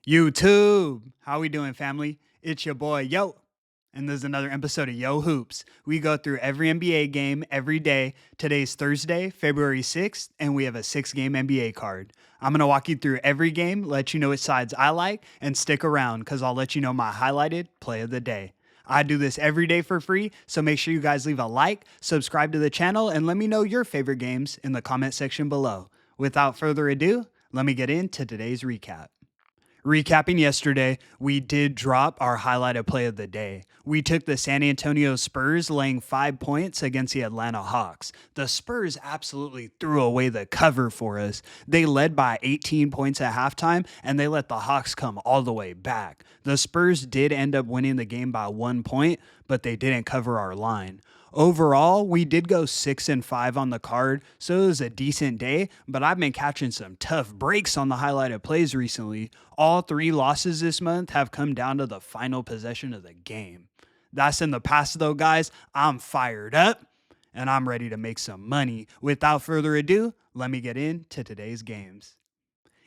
YouTube. How we doing, family? It's your boy, Yo. And there's another episode of Yo Hoops. We go through every NBA game every day. Today's Thursday, February 6th, and we have a 6-game NBA card. I'm going to walk you through every game, let you know which sides I like, and stick around because I'll let you know my highlighted play of the day. I do this every day for free, so make sure you guys leave a like, subscribe to the channel, and let me know your favorite games in the comment section below. Without further ado, let me get into today's recap. Recapping yesterday, we did drop our highlighted play of the day. We took the San Antonio Spurs laying 5 points against the Atlanta Hawks. The Spurs absolutely threw away the cover for us. They led by 18 points at halftime, and they let the Hawks come all the way back. The Spurs did end up winning the game by 1 point, but they didn't cover our line. Overall, we did go 6-5 on the card, so it was a decent day, but I've been catching some tough breaks on the highlighted plays recently. All 3 losses this month have come down to the final possession of the game. That's in the past though, guys. I'm fired up and I'm ready to make some money. Without further ado, let me get into today's games.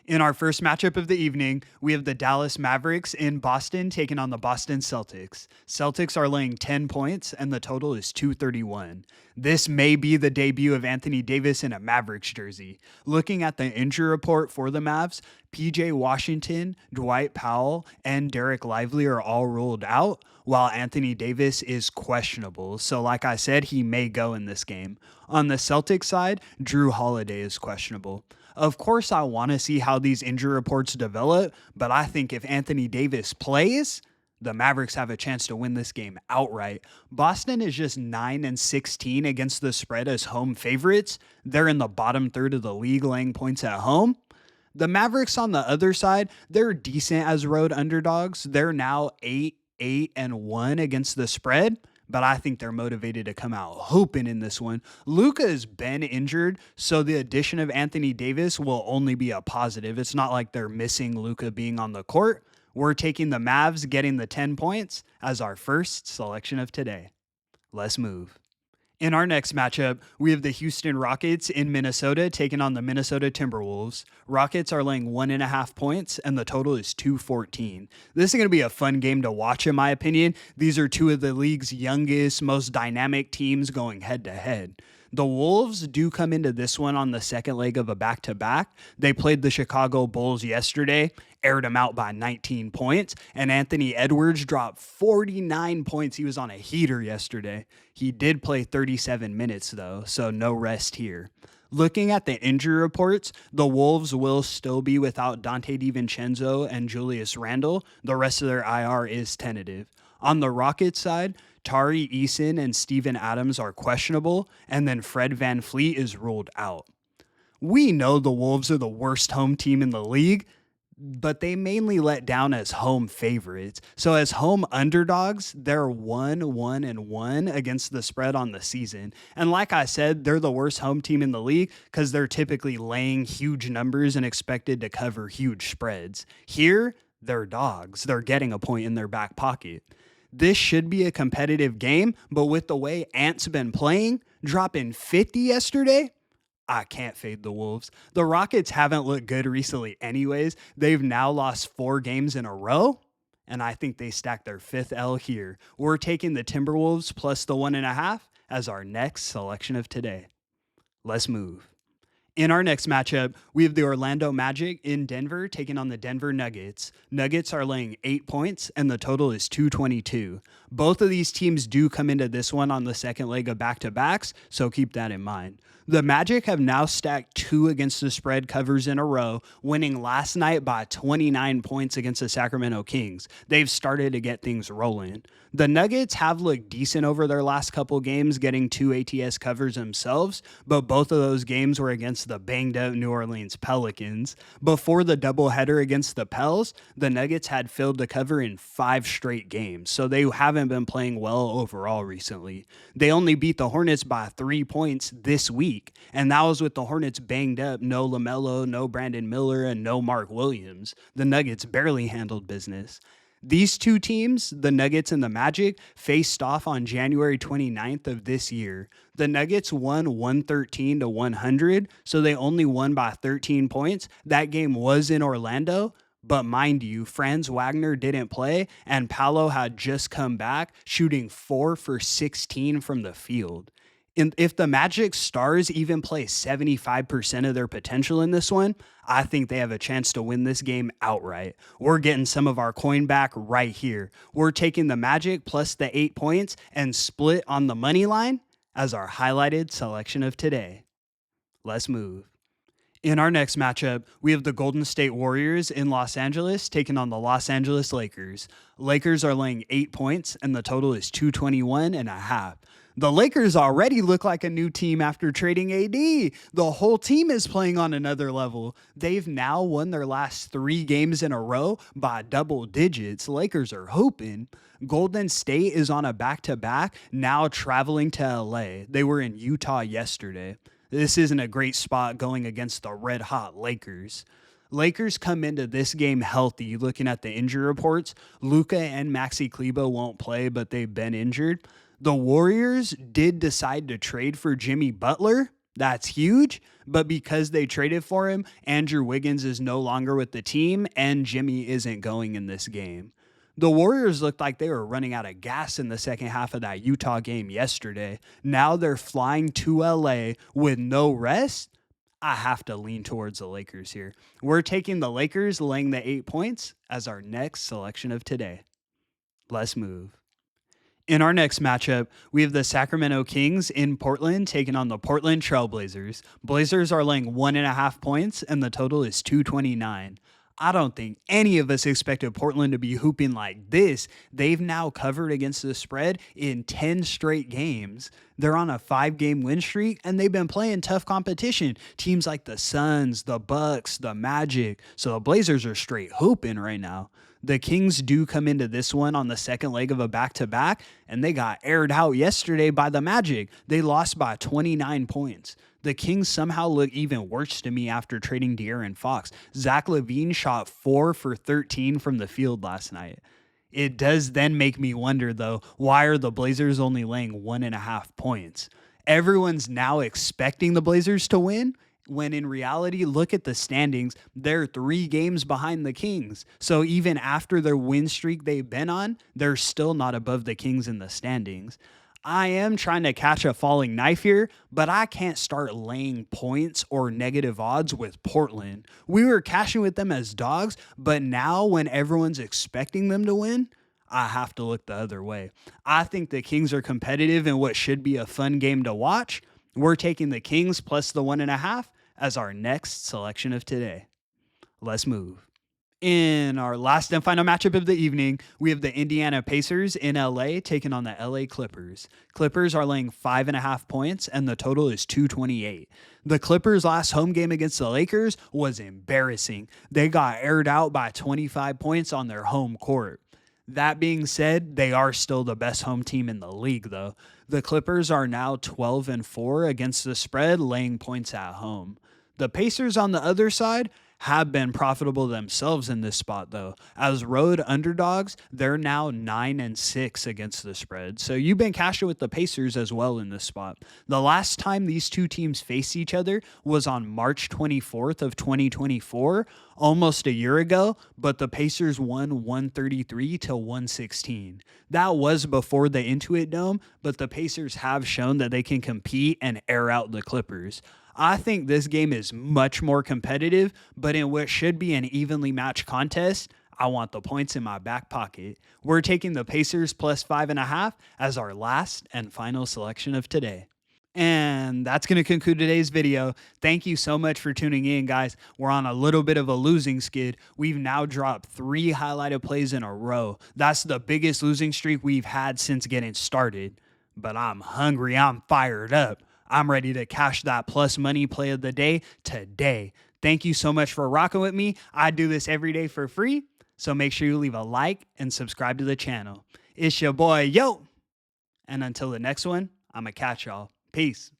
In our first matchup of the evening, we have the Dallas Mavericks in Boston taking on the Boston Celtics. Celtics are laying 10 points and the total is 231. This may be the debut of Anthony Davis in a Mavericks jersey. Looking at the injury report for the Mavs, PJ Washington, Dwight Powell, and Derek Lively are all ruled out, while Anthony Davis is questionable. So like I said, he may go in this game. On the Celtics side, Drew Holiday is questionable. Of course, I want to see how these injury reports develop, but I think if Anthony Davis plays, the Mavericks have a chance to win this game outright. Boston is just 9-16 against the spread as home favorites. They're in the bottom third of the league laying points at home. The Mavericks on the other side, they're decent as road underdogs. They're now 8-1 against the spread, but I think they're motivated to come out hooping in this one. Luka has been injured, so the addition of Anthony Davis will only be a positive. It's not like they're missing Luka being on the court. We're taking the Mavs getting the 10 points as our first selection of today. Let's move. In our next matchup, we have the Houston Rockets in Minnesota taking on the Minnesota Timberwolves. Rockets are laying 1.5 points, and the total is 214. This is going to be a fun game to watch, in my opinion. These are two of the league's youngest, most dynamic teams going head-to-head. The Wolves do come into this one on the second leg of a back-to-back. They played the Chicago Bulls yesterday, aired them out by 19 points, and Anthony Edwards dropped 49 points. He was on a heater yesterday. He did play 37 minutes, though, so no rest here. Looking at the injury reports, the Wolves will still be without Dante DiVincenzo and Julius Randle. The rest of their IR is tentative. On the Rockets side, Tari Eason and Steven Adams are questionable, and then Fred VanVleet is ruled out. We know the Wolves are the worst home team in the league, but they mainly let down as home favorites. So as home underdogs, they're 1-1 against the spread on the season. And like I said, they're the worst home team in the league because they're typically laying huge numbers and expected to cover huge spreads. Here, they're dogs. They're getting a point in their back pocket. This should be a competitive game, but with the way Ant's been playing, dropping 50 yesterday, I can't fade the Wolves. The Rockets haven't looked good recently anyways. They've now lost 4 games in a row, and I think they stacked their 5th L here. We're taking the Timberwolves plus the 1.5 as our next selection of today. Let's move. In our next matchup, we have the Orlando Magic in Denver taking on the Denver Nuggets. Nuggets are laying 8 points, and the total is 222. Both of these teams do come into this one on the second leg of back-to-backs, so keep that in mind. The Magic have now stacked 2 against the spread covers in a row, winning last night by 29 points against the Sacramento Kings. They've started to get things rolling. The Nuggets have looked decent over their last couple games, getting 2 ATS covers themselves, but both of those games were against the banged-up New Orleans Pelicans. Before the doubleheader against the Pels, the Nuggets had failed to cover in 5 straight games, so they haven't been playing well overall recently. They only beat the Hornets by 3 points this week, and that was with the Hornets banged up, no LaMelo, no Brandon Miller, and no Mark Williams. The Nuggets barely handled business. These two teams, the Nuggets and the Magic, faced off on January 29th of this year. The Nuggets won 113-100, so they only won by 13 points. That game was in Orlando, But mind you, Franz Wagner didn't play, and Paolo had just come back, shooting 4 for 16 from the field. And if the Magic Stars even play 75% of their potential in this one, I think they have a chance to win this game outright. We're getting some of our coin back right here. We're taking the Magic plus the 8 points and split on the money line as our highlighted selection of today. Let's move. In our next matchup, we have the Golden State Warriors in Los Angeles taking on the Los Angeles Lakers. Lakers are laying 8 points, and the total is 221.5. The Lakers already look like a new team after trading AD. The whole team is playing on another level. They've now won their last 3 games in a row by double digits. Lakers are hoping. Golden State is on a back-to-back, now traveling to LA. They were in Utah yesterday. This isn't a great spot going against the red-hot Lakers. Lakers come into this game healthy. Looking at the injury reports, Luka and Maxi Kleber won't play, but they've been injured. The Warriors did decide to trade for Jimmy Butler. That's huge. But because they traded for him, Andrew Wiggins is no longer with the team, and Jimmy isn't going in this game. The Warriors looked like they were running out of gas in the second half of that Utah game yesterday. Now they're flying to LA with no rest. I have to lean towards the Lakers here. We're taking the Lakers, laying the 8 points as our next selection of today. Let's move. In our next matchup, we have the Sacramento Kings in Portland taking on the Portland Trailblazers. Blazers are laying 1.5 points, and the total is 229. I don't think any of us expected Portland to be hooping like this. They've now covered against the spread in 10 straight games. They're on a 5-game win streak, and they've been playing tough competition. Teams like the Suns, the Bucks, the Magic. So the Blazers are straight hooping right now. The Kings do come into this one on the second leg of a back-to-back, and they got aired out yesterday by the Magic. They lost by 29 points. The Kings somehow look even worse to me after trading De'Aaron Fox. Zach LaVine shot 4 for 13 from the field last night. It does then make me wonder, though, why are the Blazers only laying 1.5 points? Everyone's now expecting the Blazers to win, when in reality, look at the standings. They're 3 games behind the Kings. So even after their win streak they've been on, they're still not above the Kings in the standings. I am trying to catch a falling knife here, but I can't start laying points or negative odds with Portland. We were cashing with them as dogs, but now when everyone's expecting them to win, I have to look the other way. I think the Kings are competitive in what should be a fun game to watch. We're taking the Kings plus the 1.5 as our next selection of today. Let's move. In our last and final matchup of the evening, we have the Indiana Pacers in LA taking on the LA Clippers. Clippers are laying 5.5 points, and the total is 228. The Clippers' last home game against the Lakers was embarrassing. They got aired out by 25 points on their home court. That being said, they are still the best home team in the league, though. The Clippers are now 12-4 against the spread, laying points at home. The Pacers on the other side have been profitable themselves in this spot, though. As road underdogs, they're now 9-6 against the spread. So you've been cashing with the Pacers as well in this spot. The last time these two teams faced each other was on March 24th of 2024, almost a year ago, but the Pacers won 133-116. That was before the Intuit Dome, but the Pacers have shown that they can compete and air out the Clippers. I think this game is much more competitive, but in what should be an evenly matched contest, I want the points in my back pocket. We're taking the Pacers plus 5.5 as our last and final selection of today. And that's going to conclude today's video. Thank you so much for tuning in, guys. We're on a little bit of a losing skid. We've now dropped 3 highlighted plays in a row. That's the biggest losing streak we've had since getting started. But I'm hungry. I'm fired up. I'm ready to cash that plus money play of the day today. Thank you so much for rocking with me. I do this every day for free, so make sure you leave a like and subscribe to the channel. It's your boy, Yo. And until the next one, I'm going to catch y'all. Peace.